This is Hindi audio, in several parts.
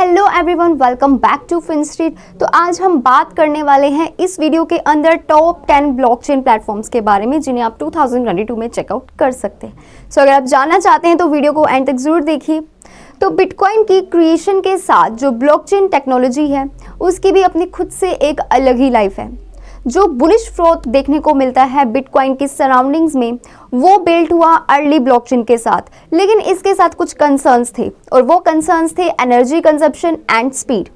Hello everyone, welcome back to FinStreet. तो आज हम बात करने वाले हैं इस वीडियो के अंदर टॉप 10 ब्लॉकचेन प्लेटफॉर्म्स के बारे में जिन्हें आप 2022 में चेकआउट कर सकते हैं। सो अगर आप जानना चाहते हैं तो वीडियो को एंड तक जरूर देखिए। तो बिटकॉइन की क्रिएशन के साथ जो ब्लॉकचेन टेक्नोलॉजी है उसकी भी अपनी खुद से एक अलग ही लाइफ है। जो बुलिश ग्रोथ देखने को मिलता है बिटकॉइन की सराउंडिंग्स में वो बिल्ट हुआ अर्ली ब्लॉकचेन के साथ, लेकिन इसके साथ कुछ कंसर्न्स थे और वो कंसर्न्स थे एनर्जी कंजप्शन एंड स्पीड,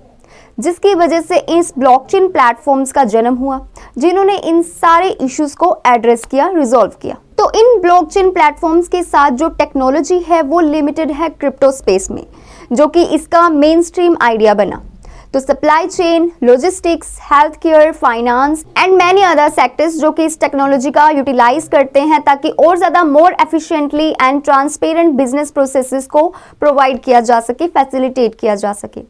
जिसकी वजह से इस ब्लॉकचेन प्लेटफॉर्म्स का जन्म हुआ जिन्होंने इन सारे इश्यूज को एड्रेस किया, रिजॉल्व किया। तो इन ब्लॉकचेन प्लेटफॉर्म्स के साथ जो टेक्नोलॉजी है वो लिमिटेड है क्रिप्टो स्पेस में, जो कि इसका मेन स्ट्रीम आइडिया बना। तो supply chain, logistics, health care, finance and many other sectors जो कि इस टेक्नोलॉजी का यूटिलाइज करते हैं ताकि और ज़्यादा more efficiently and transparent business processes को प्रोवाइड किया जा सके, फैसिलिटेट किया जा सके।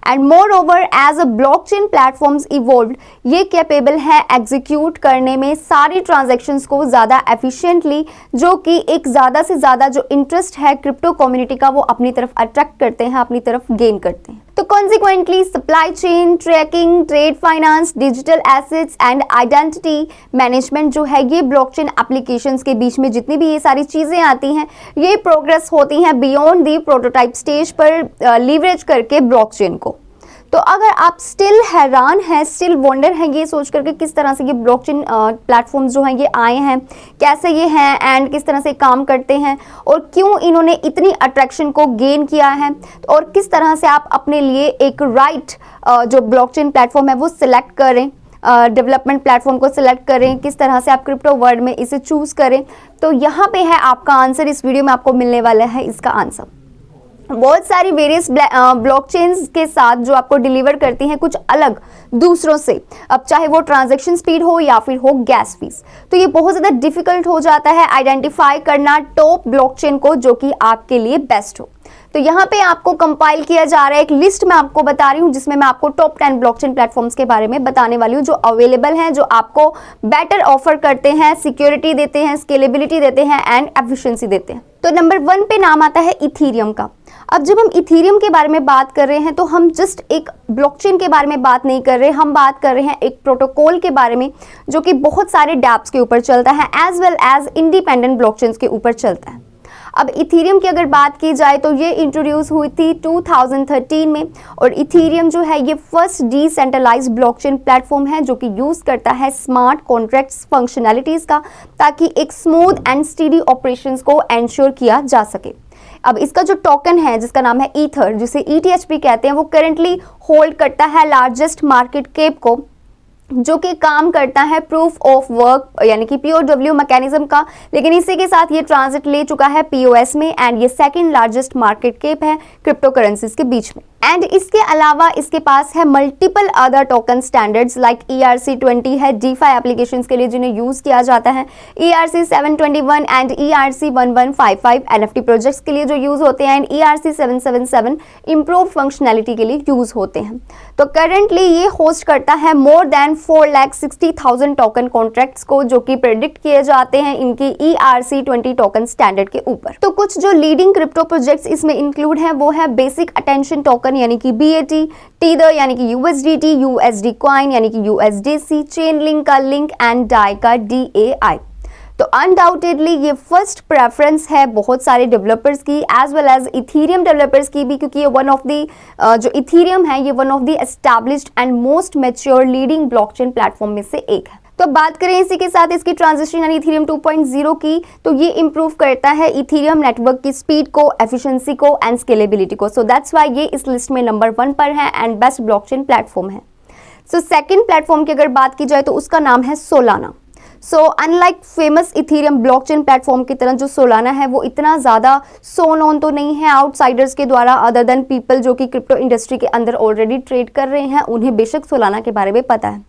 And moreover as a blockchain platforms evolved, ये कैपेबल है एग्जीक्यूट करने में सारी ट्रांजेक्शन्स को ज़्यादा एफिशिएंटली, जो कि एक ज़्यादा से ज़्यादा जो इंटरेस्ट है क्रिप्टो कम्युनिटी का वो अपनी तरफ अट्रैक्ट करते हैं, अपनी तरफ गेन करते हैं। तो consequently supply chain, tracking, trade finance, digital assets and identity management जो है, ये ब्लॉकचेन एप्लीकेशंस के बीच में जितनी भी ये सारी चीज़ें आती हैं ये प्रोग्रेस होती हैं बियॉन्ड दी प्रोटोटाइप स्टेज पर लीवरेज करके ब्लॉकचेन को। तो अगर आप स्टिल हैरान हैं, स्टिल वंडर हैं ये सोच करके किस तरह से ये ब्लॉकचेन प्लेटफॉर्म्स जो हैं ये आए हैं, कैसे ये हैं एंड किस तरह से काम करते हैं और क्यों इन्होंने इतनी अट्रैक्शन को गेन किया है, और किस तरह से आप अपने लिए एक राइट जो ब्लॉकचेन प्लेटफॉर्म है वो सिलेक्ट करें, डेवलपमेंट प्लेटफॉर्म को सिलेक्ट करें, किस तरह से आप क्रिप्टो वर्ल्ड में इसे चूज करें। तो यहाँ पे है आपका आंसर, इस वीडियो में आपको मिलने वाला है इसका आंसर। बहुत सारी वेरियस ब्लॉकचेन्स के साथ जो आपको डिलीवर करती हैं कुछ अलग दूसरों से, अब चाहे वो ट्रांजैक्शन स्पीड हो या फिर हो गैस फीस, तो ये बहुत ज़्यादा डिफिकल्ट हो जाता है आइडेंटिफाई करना टॉप ब्लॉकचेन को जो कि आपके लिए बेस्ट हो। तो यहाँ पे आपको कंपाइल किया जा रहा है एक लिस्ट मैं आपको बता रही हूँ जिसमें मैं आपको टॉप 10 ब्लॉकचेन प्लेटफॉर्म्स के बारे में बताने वाली हूँ जो अवेलेबल हैं, जो आपको बेटर ऑफर करते हैं, सिक्योरिटी देते हैं, स्केलेबिलिटी देते हैं एंड एफिशिएंसी देते हैं। तो नंबर 1 पे नाम आता है इथीरियम का। अब जब हम इथीरियम के बारे में बात कर रहे हैं तो हम जस्ट एक ब्लॉकचेन के बारे में बात नहीं कर रहे, हम बात कर रहे हैं एक प्रोटोकॉल के बारे में जो कि बहुत सारे डैप्स के ऊपर चलता है as well as independent blockchains के ऊपर चलता है। अब इथीरियम की अगर बात की जाए तो ये इंट्रोड्यूस हुई थी 2013 में, और इथीरियम जो है ये फर्स्ट डिसेंट्रलाइज्ड ब्लॉकचेन प्लेटफॉर्म है जो कि यूज़ करता है स्मार्ट कॉन्ट्रैक्ट्स फंक्शनैलिटीज़ का ताकि एक स्मूथ एंड स्टीडी ऑपरेशंस को एंश्योर किया जा सके। अब इसका जो टोकन है जिसका नाम है ईथर, जिसे ETH भी कहते हैं, वो करेंटली होल्ड करता है लार्जेस्ट मार्केट कैप को, जो कि काम करता है प्रूफ ऑफ वर्क यानी कि POW मैकेनिज्म का, लेकिन इसी के साथ ये ट्रांजिट ले चुका है POS में एंड ये सेकंड लार्जेस्ट मार्केट कैप है क्रिप्टो करेंसीज के बीच में। एंड इसके अलावा इसके पास है multiple other token standards like ERC20 है DeFi एप्लीकेशंस के लिए जिन्हें यूज किया जाता है, ERC721 and ERC1155 NFT projects के लिए जो यूज होते हैं एंड ERC777 इम्प्रूव फंक्शनैलिटी के लिए यूज होते हैं। तो करेंटली ये होस्ट करता है मोर देन 4,60,000 टोकन कॉन्ट्रैक्ट्स को जो कि प्रेडिक्ट किए जाते हैं इनकी ERC20 टोकन स्टैंडर्ड के ऊपर। तो कुछ जो लीडिंग क्रिप्टो प्रोजेक्ट्स इसमें इंक्लूड हैं वो है बेसिक अटेंशन टोकन यानी कि BAT, टीदर यानी कि USDT, USD कॉइन यानी कि USDC, चेन लिंक का लिंक एंड डाई का DAI। तो अनडाउटेडली ये फर्स्ट प्रेफरेंस है बहुत सारे डेवलपर्स की as well as Ethereum developers की भी, क्योंकि ये वन ऑफ दी जो इथीरियम है ये one of the established and most mature leading blockchain platform में से एक है। तो बात करें इसी के साथ इसकी ट्रांजिशन यानी इथीरियम 2.0 की, तो ये इंप्रूव करता है इथीरियम नेटवर्क की स्पीड को, एफिशिएंसी को एंड स्केलेबिलिटी को। सो दैट्स वाई ये इस लिस्ट में नंबर 1 पर है एंड बेस्ट ब्लॉकचेन प्लेटफॉर्म है। सो सेकंड प्लेटफॉर्म की अगर बात की जाए तो उसका नाम है Solana. So unlike famous Ethereum blockchain platform की तरह जो सोलाना है वो इतना ज़्यादा सो नोन तो नहीं है आउटसाइडर्स के द्वारा, अदर देन पीपल जो कि क्रिप्टो इंडस्ट्री के अंदर ऑलरेडी ट्रेड कर रहे हैं उन्हें बेशक सोलाना के बारे में पता है।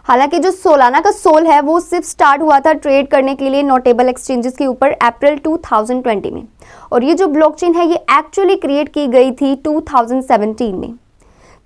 हालांकि जो सोलाना का सोल है वो सिर्फ स्टार्ट हुआ था ट्रेड करने के लिए नोटेबल एक्सचेंजेस के ऊपर अप्रैल 2020 में, और ये जो ब्लॉकचेन है ये एक्चुअली क्रिएट की गई थी 2017 में।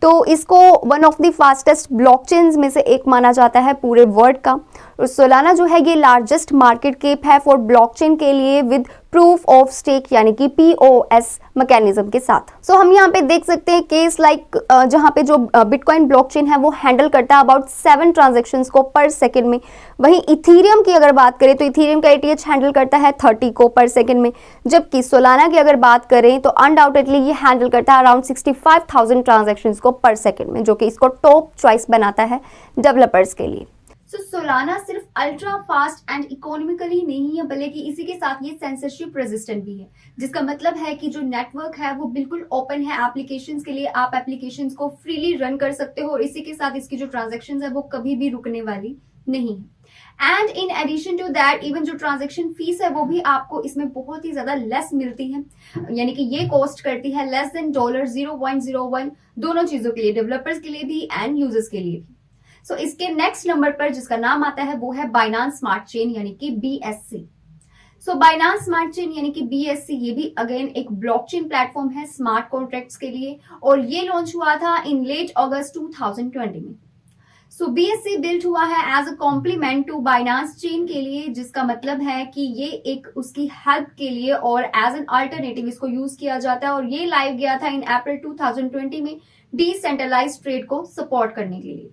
तो इसको one of the fastest blockchains में से एक माना जाता है पूरे वर्ल्ड का, और सोलाना जो है ये लार्जेस्ट मार्केट कैप है फॉर ब्लॉकचेन के लिए विद प्रूफ ऑफ स्टेक यानी कि POS मैकेनिज्म के साथ। सो हम यहाँ पे देख सकते हैं केस लाइक जहाँ पे जो बिटकॉइन ब्लॉकचेन है वो हैंडल करता है अबाउट 7 ट्रांजैक्शंस को पर सेकंड में। वहीं इथीरियम की अगर बात करें तो इथीरियम का ATH हैंडल करता है 30 को पर सेकंड में, जबकि सोलाना की अगर बात करें तो अनडाउटेडली ये हैंडल करता है अराउंड 65,000 ट्रांजैक्शंस को पर सेकंड में, जो कि इसको टॉप चॉइस बनाता है डेवलपर्स के लिए। सोलाना सिर्फ अल्ट्रा फास्ट एंड इकोनॉमिकली नहीं है, बल्कि इसी के साथ ये सेंसरशिप रेजिस्टेंट भी है, जिसका मतलब है कि जो नेटवर्क है वो बिल्कुल ओपन है एप्लीकेशंस के लिए। आप एप्लीकेशंस को फ्रीली रन कर सकते हो और इसी के साथ इसकी जो ट्रांजैक्शंस है वो कभी भी रुकने वाली नहीं है। And in addition to that even जो ट्रांजैक्शन फीस है वो भी आपको इसमें बहुत ही ज्यादा लेस मिलती है, यानी कि ये कॉस्ट करती है लेस देन $0.01 दोनों चीजों के लिए, डेवलपर्स के लिए भी एंड यूजर्स के लिए भी। सो इसके नेक्स्ट नंबर पर जिसका नाम आता है वो है बाइनांस स्मार्ट चेन यानी कि BSC। सो बाइनांस स्मार्ट चेन यानी कि BSC ये भी अगेन एक ब्लॉकचेन प्लेटफॉर्म है स्मार्ट कॉन्ट्रैक्ट्स के लिए, और ये लॉन्च हुआ था इन लेट अगस्त 2020 में। सो BSC बिल्ट हुआ है as a complement to Binance chain के लिए, जिसका मतलब है कि ये एक उसकी हेल्प के लिए और एज एन अल्टरनेटिव इसको यूज किया जाता है, और ये लाइव गया था इन अप्रैल 2020 में डिसेंट्रलाइज्ड ट्रेड को सपोर्ट करने के लिए।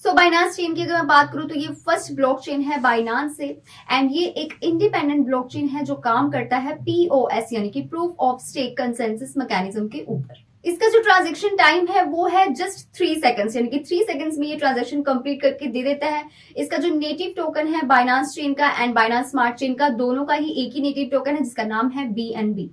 सो बाइनांस चेन की अगर मैं बात करूं तो ये फर्स्ट ब्लॉकचेन है बाइनांस से, एंड ये एक इंडिपेंडेंट ब्लॉकचेन है जो काम करता है POS यानी कि proof of stake consensus mechanism के ऊपर। इसका जो ट्रांजैक्शन टाइम है वो है जस्ट 3 सेकंड्स, यानी कि 3 सेकंड्स में ये ट्रांजैक्शन कंप्लीट करके दे देता है। इसका जो नेटिव टोकन है बाइनांस चेन का एंड बाइनांस स्मार्ट चेन का, दोनों का ही एक ही नेटिव टोकन है जिसका नाम है BNB।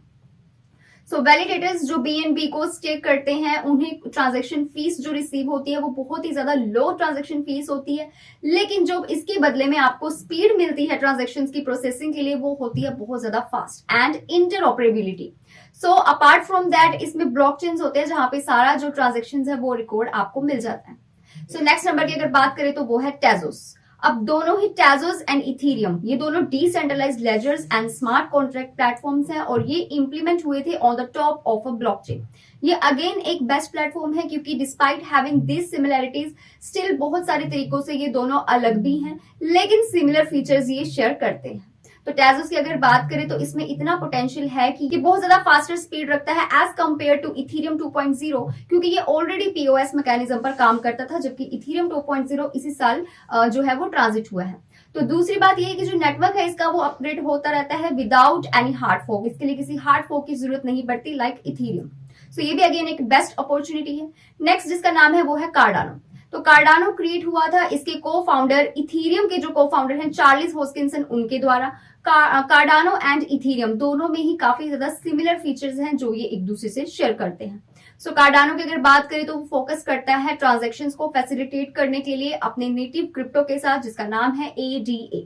सो वैलिडेटर्स जो BNB को स्टेक करते हैं उन्हें ट्रांजैक्शन फीस जो रिसीव होती है वो बहुत ही ज्यादा लो ट्रांजैक्शन फीस होती है, लेकिन जो इसके बदले में आपको स्पीड मिलती है ट्रांजैक्शंस की प्रोसेसिंग के लिए वो होती है बहुत ज्यादा fast and interoperability. So apart from that इसमें ब्लॉकचेन्स होते हैं जहां पे सारा जो ट्रांजैक्शंस है वो रिकॉर्ड आपको मिल जाता है। सो नेक्स्ट नंबर की अगर बात करें तो वो है टेजोस। अब दोनों ही टेजोस एंड इथीरियम ये दोनों decentralised ledgers and smart contract platforms हैं, और ये इंप्लीमेंट हुए थे on the top of a blockchain. ये अगेन एक बेस्ट प्लेटफॉर्म है क्योंकि despite having this similarities still बहुत सारे तरीकों से ये दोनों अलग भी हैं, लेकिन सिमिलर फीचर्स ये शेयर करते हैं। तो टेजोस की अगर बात करें तो इसमें इतना पोटेंशियल है कि ये बहुत ज्यादा फास्टर स्पीड रखता है एज कंपेयर टू इथीरियम 2.0, क्योंकि ये ऑलरेडी POS मैकेनिज्म पर काम करता था, जबकि इथीरियम 2.0 इसी साल जो है वो ट्रांजिट हुआ है। तो दूसरी बात ये है कि जो नेटवर्क है इसका वो अपग्रेड होता रहता है विदाउट एनी हार्ड फोक, इसके लिए किसी हार्ड फोक की जरूरत नहीं पड़ती लाइक इथीरियम। सो ये भी अगेन एक बेस्ट अपॉर्चुनिटी है। नेक्स्ट जिसका नाम है वो है कार्डानो। तो कार्डानो क्रिएट हुआ था इसके को फाउंडर इथीरियम के जो को फाउंडर हैं चार्ल्स होस्किंसन उनके द्वारा। कार्डानो एंड इथीरियम दोनों में ही काफी ज्यादा सिमिलर फीचर्स हैं जो ये एक दूसरे से शेयर करते हैं। सो कार्डानो की अगर बात करें तो वो फोकस करता है ट्रांजैक्शंस को फैसिलिटेट करने के लिए अपने नेटिव क्रिप्टो के साथ जिसका नाम है ADA,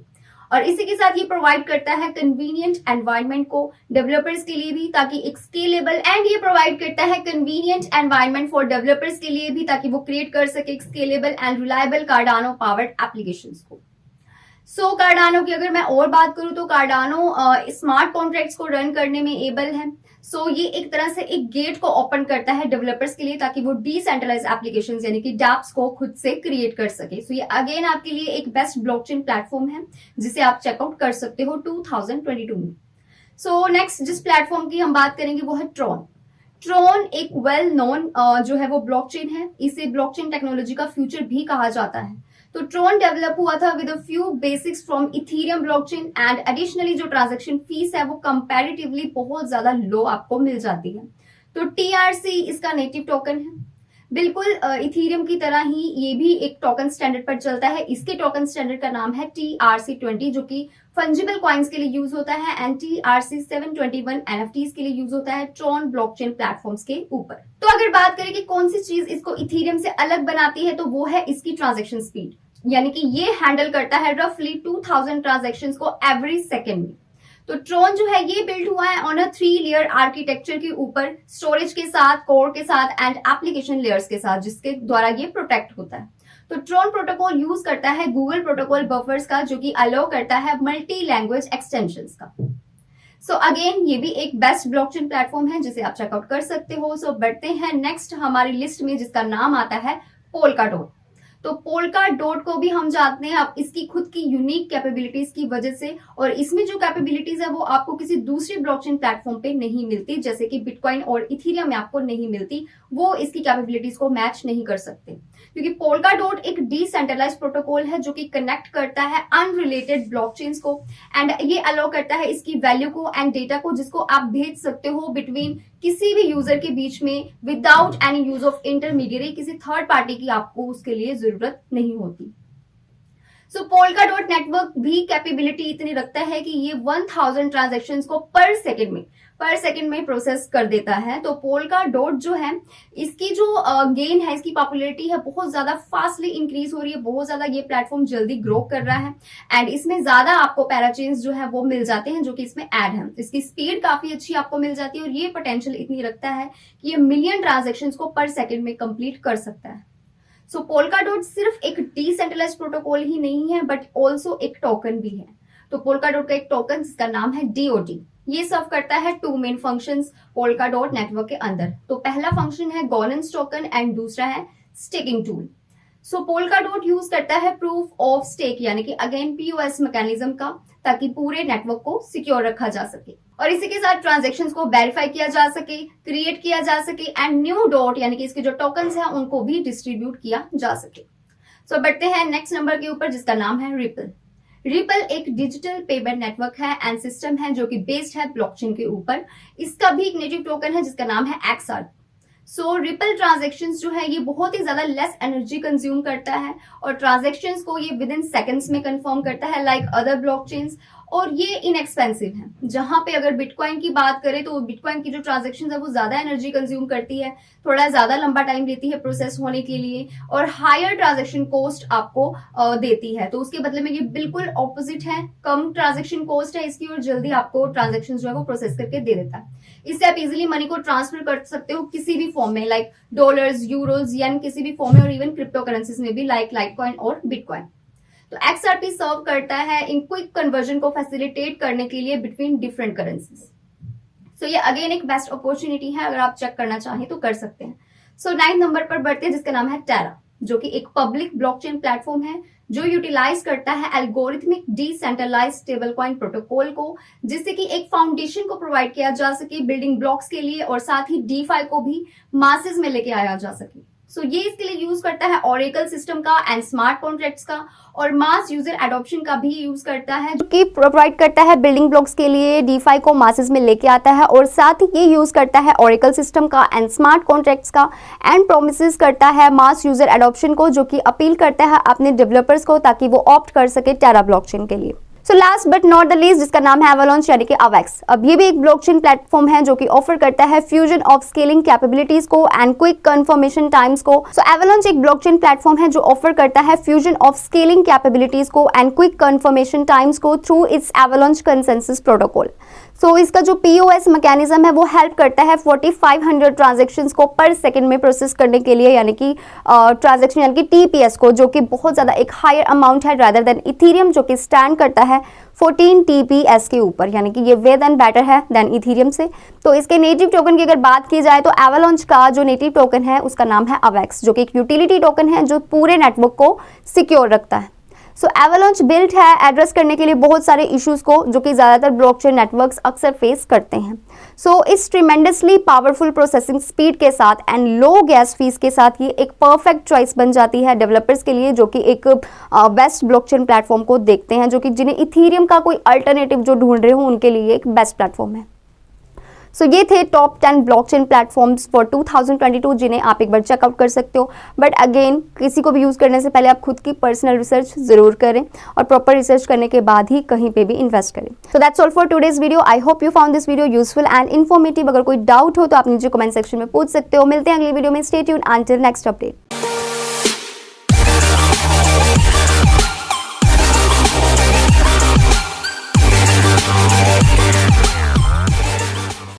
और इसी के साथ ये प्रोवाइड करता है कन्वीनियंट एनवायरनमेंट को डेवलपर्स के लिए भी ताकि एक स्केलेबल, एंड ये प्रोवाइड करता है कन्वीनियंट एनवायरनमेंट फॉर डेवलपर्स के लिए भी ताकि वो क्रिएट कर सके एक scalable and reliable Cardano powered applications को। सो कार्डानो की अगर मैं और बात करूं तो कार्डानो स्मार्ट कॉन्ट्रैक्ट्स को रन करने में एबल है। सो ये एक तरह से एक गेट को ओपन करता है डेवलपर्स के लिए ताकि वो डिसेंट्रलाइज एप्लीकेशंस यानी कि डैप्स को खुद से क्रिएट कर सके। सो ये अगेन आपके लिए एक बेस्ट ब्लॉकचेन प्लेटफॉर्म है जिसे आप चेकआउट कर सकते हो 2022 में। सो नेक्स्ट जिस प्लेटफॉर्म की हम बात करेंगे वो है ट्रॉन। ट्रॉन एक वेल नोन जो है वो ब्लॉकचेन है, इसे ब्लॉकचेन टेक्नोलॉजी का फ्यूचर भी कहा जाता है। तो ट्रॉन डेवलप हुआ था with a few basics from Ethereum blockchain, and additionally जो ट्रांजैक्शन फीस है वो कंपैरेटिवली बहुत ज्यादा लो आपको मिल जाती है। तो TRC इसका नेटिव टोकन है, बिल्कुल इथीरियम की तरह ही ये भी एक टोकन स्टैंडर्ड पर चलता है। इसके टोकन स्टैंडर्ड का नाम है TRC20 जो कि फंजिबल कॉइन्स के लिए यूज होता है, एंड TRC721 NFTs के लिए यूज होता है ट्रॉन ब्लॉकचेन प्लेटफॉर्म्स के ऊपर। तो अगर बात करें कि कौन सी चीज इसको इथीरियम से अलग बनाती है तो वो है इसकी ट्रांजैक्शन स्पीड, यानी कि ये हैंडल करता है रफली 2000 ट्रांजैक्शंस को एवरी सेकेंड में। तो ट्रॉन जो है ये बिल्ड हुआ है ऑन अ 3 लेयर आर्किटेक्चर के ऊपर, स्टोरेज के साथ, कोर के साथ एंड एप्लीकेशन लेयर्स के साथ, जिसके द्वारा ये प्रोटेक्ट होता है। तो ट्रॉन प्रोटोकॉल यूज करता है गूगल प्रोटोकॉल बफर्स का जो कि अलाउ करता है मल्टी लैंग्वेज एक्सटेंशंस का। सो अगेन ये भी एक बेस्ट ब्लॉकचेन प्लेटफॉर्म है जिसे आप चेकआउट कर सकते हो। सो बढ़ते हैं नेक्स्ट हमारी लिस्ट में जिसका नाम आता है पोल्काडॉट। तो पोल्का डॉट को भी हम जानते हैं अब इसकी खुद की यूनिक कैपेबिलिटीज की वजह से, और इसमें जो कैपेबिलिटीज है वो आपको किसी दूसरी ब्लॉकचेन प्लेटफॉर्म पे नहीं मिलती, जैसे कि बिटकॉइन और इथेरियम में आपको नहीं मिलती, वो इसकी कैपेबिलिटीज को मैच नहीं कर सकते। क्योंकि पोल्का डॉट एक डिसेंट्रलाइज्ड प्रोटोकॉल है जो कि कनेक्ट करता है अनरिलेटेड ब्लॉकचेन्स को, एंड ये अलाउ करता है इसकी वैल्यू को एंड डेटा को जिसको आप भेज सकते हो बिटवीन किसी भी यूजर के बीच में without any use of intermediary, किसी थर्ड पार्टी की आपको उसके लिए जरूरत नहीं होती। सो पोल्का डॉट नेटवर्क भी कैपेबिलिटी इतनी रखता है कि ये 1000 ट्रांजैक्शंस को पर सेकंड में प्रोसेस कर देता है। तो पोल्का डॉट जो है इसकी जो गेन है, इसकी पॉपुलैरिटी है बहुत ज्यादा फास्टली इंक्रीज हो रही है, बहुत ज्यादा ये प्लेटफॉर्म जल्दी ग्रो कर रहा है एंड इसमें ज्यादा आपको पैराचेन्स जो है वो मिल जाते हैं जो कि इसमें ऐड है। इसकी स्पीड काफी अच्छी आपको मिल जाती है और ये पोटेंशियल इतनी रखता है कि ये मिलियन ट्रांजेक्शन्स को पर सेकेंड में कंप्लीट कर सकता है। सो पोल्का डॉट सिर्फ एक डिसेंट्रलाइज्ड प्रोटोकॉल ही नहीं है बट ऑल्सो एक टोकन भी है। तो पोल्का डॉट का एक टोकन जिसका नाम है डीओडी, ये सर्व करता है 2 main functions polka dot network के अंदर। तो पहला फंक्शन है गवर्नेंस टोकन एंड दूसरा है स्टेकिंग टूल। सो पोल्का डॉट यूज करता है प्रूफ ऑफ स्टेक यानी कि अगेन पीओएस मैकेनिज्म का, ताकि पूरे नेटवर्क को सिक्योर रखा जा सके और इसी के साथ ट्रांजैक्शंस को वेरीफाई किया जा सके, क्रिएट किया जा सके एंड न्यू डॉट यानी कि इसके जो टोकन्स हैं उनको भी डिस्ट्रीब्यूट किया जा सके। सो बढ़ते हैं नेक्स्ट नंबर के ऊपर जिसका नाम है रिपल। रिपल एक डिजिटल पेमेंट नेटवर्क है एंड सिस्टम है जो कि बेस्ड है ब्लॉकचेन के ऊपर। इसका भी एक नेटिव टोकन है जिसका नाम है XR। सो रिपल ट्रांजैक्शंस जो है ये बहुत ही ज्यादा लेस एनर्जी कंज्यूम करता है और ट्रांजैक्शंस को ये विद इन सेकेंड्स में कंफर्म करता है लाइक अदर ब्लॉकचेन्स, और ये इनएक्सपेंसिव है। जहां पे अगर बिटकॉइन की बात करें तो बिटकॉइन की जो ट्रांजैक्शंस है वो ज्यादा एनर्जी कंज्यूम करती है, थोड़ा ज्यादा लंबा टाइम लेती है प्रोसेस होने के लिए और हायर ट्रांजैक्शन कॉस्ट आपको देती है। तो उसके बदले में ये बिल्कुल ऑपोजिट है, कम ट्रांजैक्शन कॉस्ट है इसकी और जल्दी आपको ट्रांजैक्शन जो है वो प्रोसेस करके दे देता है। इससे आप इजिली मनी को ट्रांसफर कर सकते हो किसी भी फॉर्म में, लाइक डॉलर्स, यूरोज, येन, किसी भी फॉर्म में, और इवन क्रिप्टो करेंसीज में भी लाइक लाइटकॉइन और बिटकॉइन। तो XRP सर्व करता है इन क्विक कन्वर्जन को फैसिलिटेट करने के लिए बिटवीन डिफरेंट करेंसीज। सो ये अगेन एक बेस्ट अपॉर्चुनिटी है, अगर आप चेक करना चाहें तो कर सकते हैं। सो 9 नंबर पर बढ़ते हैं जिसका नाम है टेरा, जो कि एक पब्लिक ब्लॉकचेन प्लेटफॉर्म है जो यूटिलाइज करता है एल्गोरिथमिक डिसेंट्रलाइज्ड स्टेबलकॉइन प्रोटोकॉल को, जिससे कि एक फाउंडेशन को प्रोवाइड किया जा सके बिल्डिंग ब्लॉक्स के लिए और साथ ही DeFi को भी मासेस में लेके आया जा सके। सो ये इसके लिए यूज करता है ऑरेकल सिस्टम का एंड स्मार्ट कॉन्ट्रैक्ट्स का और मास यूजर एडॉप्शन का भी यूज करता है, जो कि प्रोवाइड करता है बिल्डिंग ब्लॉक्स के लिए, DeFi को मासेस में लेके आता है और साथ ही ये यूज करता है ऑरेकल सिस्टम का एंड स्मार्ट कॉन्ट्रैक्ट्स का एंड प्रोमिसेस करता है मास यूजर एडॉप्शन को, जो कि अपील करता है अपने डेवलपर्स को ताकि वो ऑप्ट कर सके टेरा ब्लॉकचेन के लिए। So last but not the least जिसका नाम है एवलांच यानी कि अवेक्स। अब ये भी एक ब्लॉकचेन प्लेटफॉर्म है जो कि ऑफर करता है फ्यूजन ऑफ स्केलिंग कैपेबिलिटीज को एंड क्विक कंफर्मेशन टाइम्स को। सो एवलांच एक ब्लॉकचेन प्लेटफॉर्म है जो ऑफर करता है फ्यूजन ऑफ स्केलिंग कैपेबिलिटीज को एंड क्विक कंफर्मेशन टाइम्स को through its avalanche consensus protocol. So इसका जो पीओएस मैकेनिज्म है वो हेल्प करता है 4500 ट्रांजैक्शंस को पर सेकंड में प्रोसेस करने के लिए, यानी कि ट्रांजैक्शन यानी कि टीपीएस को, जो कि बहुत ज़्यादा एक हायर अमाउंट है रादर देन इथेरियम जो कि स्टैंड करता है 14 टीपीएस के ऊपर, यानी कि ये वे देन बेटर है देन इथेरियम से। तो इसके नेटिव टोकन की अगर बात की जाए तो एवलांच का जो नेटिव टोकन है उसका नाम है अवेक्स, जो कि एक यूटिलिटी टोकन है जो पूरे नेटवर्क को सिक्योर रखता है। सो एवलांच बिल्ट है एड्रेस करने के लिए बहुत सारे इश्यूज को जो कि ज़्यादातर ब्लॉकचेन नेटवर्क्स अक्सर फेस करते हैं। सो इस ट्रिमेंडसली पावरफुल प्रोसेसिंग स्पीड के साथ एंड लो गैस फीस के साथ ये एक परफेक्ट चॉइस बन जाती है डेवलपर्स के लिए, जो कि एक बेस्ट ब्लॉकचेन प्लेटफॉर्म को देखते हैं, जो कि जिन्हें इथेरियम का कोई अल्टरनेटिव जो ढूंढ रहे हो उनके लिए एक बेस्ट प्लेटफॉर्म है। सो ये थे टॉप 10 ब्लॉकचेन प्लेटफॉर्म्स फॉर 2022 जिन्हें आप एक बार चेकआउट कर सकते हो। बट अगेन किसी को भी यूज़ करने से पहले आप खुद की पर्सनल रिसर्च ज़रूर करें और प्रॉपर रिसर्च करने के बाद ही कहीं पे भी इन्वेस्ट करें। So that's all for today's video. I hope you found this video useful and informative. अगर कोई डाउट हो तो आप नीचे कमेंट सेक्शन में पूछ सकते हो। मिलते हैं अगली वीडियो में। Stay tuned until next update.